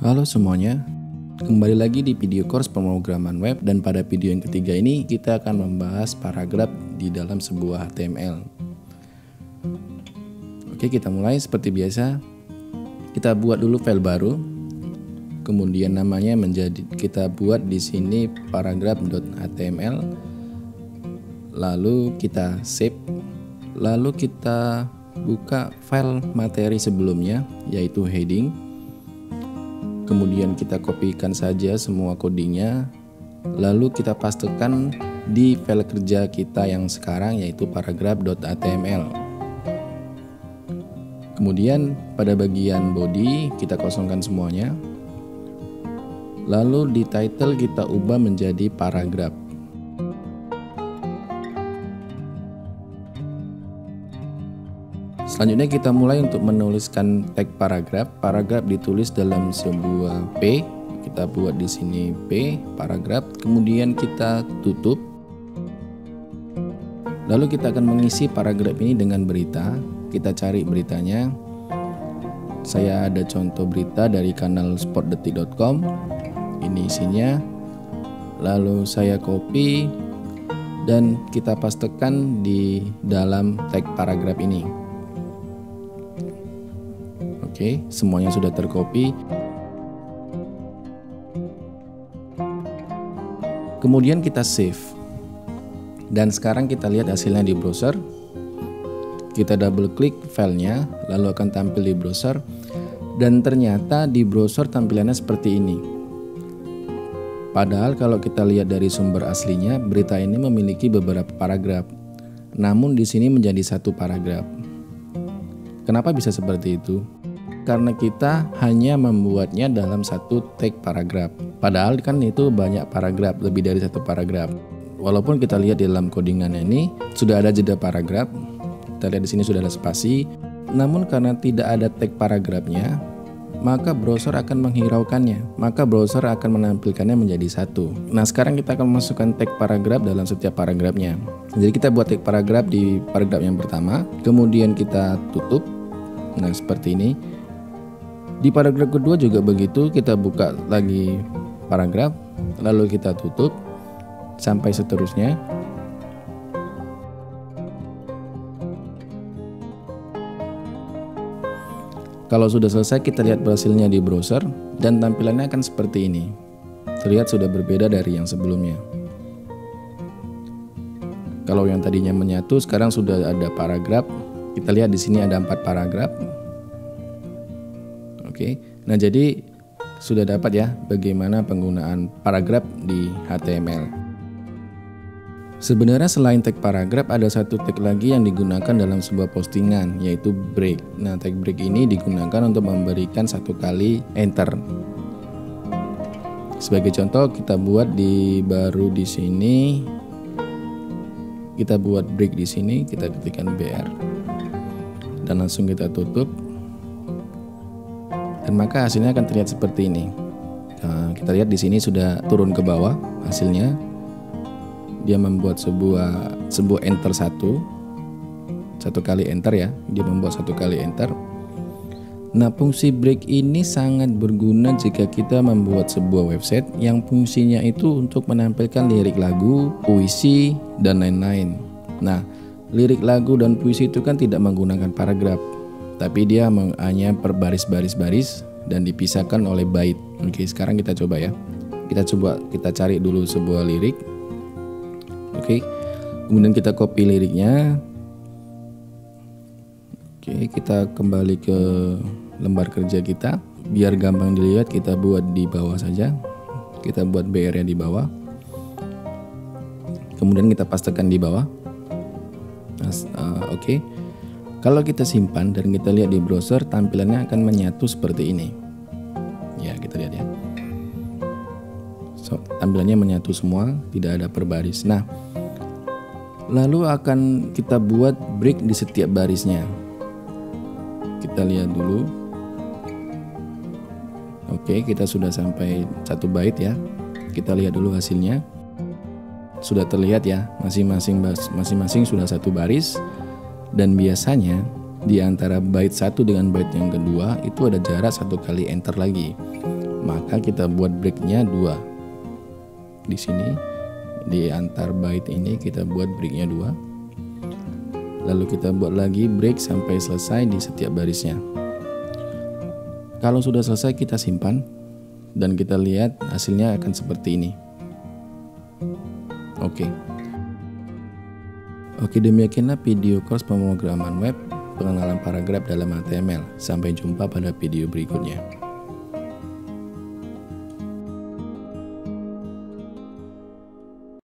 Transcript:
Halo semuanya, kembali lagi di video course pemrograman web, dan pada video yang ketiga ini kita akan membahas paragraf di dalam sebuah HTML. Oke, kita mulai seperti biasa. Kita buat dulu file baru. Kemudian namanya kita buat di sini paragraph.html. Lalu kita save. Lalu kita buka file materi sebelumnya yaitu heading. Kemudian kita kopikan saja semua codingnya, lalu kita pastekan di file kerja kita yang sekarang yaitu paragraph.html. Kemudian pada bagian body kita kosongkan semuanya, lalu di title kita ubah menjadi paragraph. Selanjutnya kita mulai untuk menuliskan tag paragraph. Paragraph ditulis dalam sebuah P. Kita buat di sini P paragraph. Kemudian kita tutup. Lalu kita akan mengisi paragraph ini dengan berita. Kita cari beritanya. Saya ada contoh berita dari kanal sportdetik.com. Ini isinya. Lalu saya copy dan kita pastekan di dalam tag paragraph ini. Oke, semuanya sudah tercopy. Kemudian kita save. Dan sekarang kita lihat hasilnya di browser. Kita double klik filenya, lalu akan tampil di browser. Dan ternyata di browser tampilannya seperti ini. Padahal kalau kita lihat dari sumber aslinya, berita ini memiliki beberapa paragraf. Namun di sini menjadi satu paragraf. Kenapa bisa seperti itu? Karena kita hanya membuatnya dalam satu tag paragraf. Padahal kan itu banyak paragraf, lebih dari satu paragraf. Walaupun kita lihat di dalam codingannya ini sudah ada jeda paragraf. Kita lihat di sini sudah ada spasi. Namun karena tidak ada tag paragrafnya, maka browser akan menghiraukannya. Maka browser akan menampilkannya menjadi satu. Nah, sekarang kita akan masukkan tag paragraf dalam setiap paragrafnya. Jadi kita buat tag paragraf di paragraf yang pertama, kemudian kita tutup. Nah, seperti ini. Di paragraf kedua juga begitu, kita buka lagi paragraf, lalu kita tutup, sampai seterusnya. Kalau sudah selesai, kita lihat hasilnya di browser, dan tampilannya akan seperti ini. Terlihat sudah berbeda dari yang sebelumnya. Kalau yang tadinya menyatu, sekarang sudah ada paragraf. Kita lihat di sini ada 4 paragraf. Oke, nah jadi sudah dapat ya bagaimana penggunaan paragraf di HTML. Sebenarnya selain tag paragraf ada satu tag lagi yang digunakan dalam sebuah postingan yaitu break. Nah, tag break ini digunakan untuk memberikan satu kali enter. Sebagai contoh kita buat baru di sini. Kita buat break di sini, kita ketikkan BR dan langsung kita tutup. Dan maka hasilnya akan terlihat seperti ini. Nah, kita lihat di sini sudah turun ke bawah hasilnya. Dia membuat sebuah enter satu kali enter ya. Dia membuat satu kali enter. Nah, fungsi break ini sangat berguna jika kita membuat sebuah website yang fungsinya itu untuk menampilkan lirik lagu, puisi, dan lain-lain. Nah, lirik lagu dan puisi itu kan tidak menggunakan paragraf, tapi dia hanya per baris-baris dan dipisahkan oleh bait. Oke, sekarang kita coba ya. Kita cari dulu sebuah lirik. Oke. Kemudian kita copy liriknya. Oke, kita kembali ke lembar kerja kita. Biar gampang dilihat, kita buat di bawah saja. Kita buat BR-nya di bawah. Kemudian kita pastekan di bawah. Oke. Kalau kita simpan dan kita lihat di browser, tampilannya akan menyatu seperti ini. Ya, kita lihat ya. Tampilannya menyatu semua, tidak ada per baris. Nah, lalu akan kita buat break di setiap barisnya. Kita lihat dulu. Oke, kita sudah sampai 1 bait ya. Kita lihat dulu hasilnya. Sudah terlihat ya, masing-masing sudah 1 baris. Dan biasanya di antara bait satu dengan bait yang kedua itu ada jarak 1 kali enter lagi. maka kita buat breaknya 2. Di sini di antar bait ini kita buat breaknya 2. Lalu kita buat lagi break sampai selesai di setiap barisnya. Kalau sudah selesai kita simpan dan kita lihat hasilnya akan seperti ini. Oke, demikianlah video course pemrograman web pengenalan paragraf dalam HTML. Sampai jumpa pada video berikutnya.